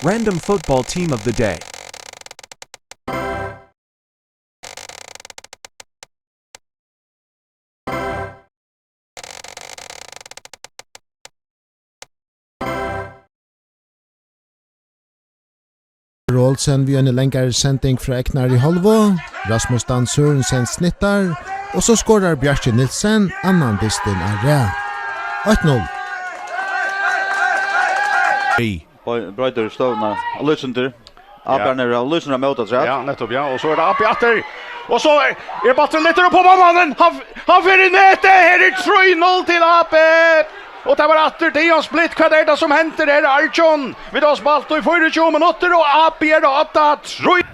Random football team of the day. Rolsen vi en längre sending fra Eknar i Holvo, Rasmus Dan Sørensen snittar, og så skårar Bjarke Nilsen annan distin av Rea. 8-0. Brøyder stående, og Lysander. Abjarner og Lysander mot oss, ja. Ja, nettopp, ja. Og så det Abbi atter. Og så batten litt på mannen. Han får i nete. Her 3-0 til Abbi. Og det var atter Dion Split. Hva det som henter her? Arjon. Vi har spalt i 24 minutter, og Abbi 8-3.